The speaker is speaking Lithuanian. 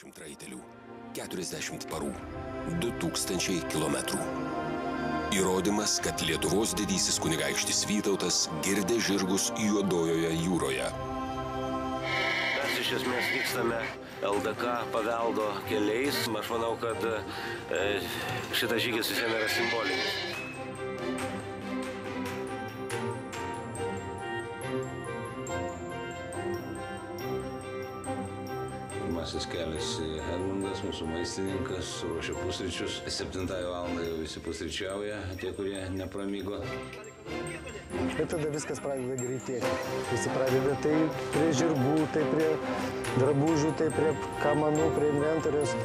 40 raitelių, 40 parų, 2000 kilometrų. Įrodymas, kad Lietuvos didysis kunigaikštis Vytautas girdė žirgus Juodojoje jūroje. Mes iš esmės vykstame LDK paveldo keliais. Aš manau, kad šitas žygis visiems yra simbolinis. Pirmasis kelias Edmundas, mūsų maistininkas, ruošia pusryčius. 7 valandą jau visi pusryčiauja, tie, kurie nepramygo. Ir tada viskas pradeda greitėti. Visi pradeda tai prie žirgų, tai prie drabužių, tai prie kamanų, prie inventorius.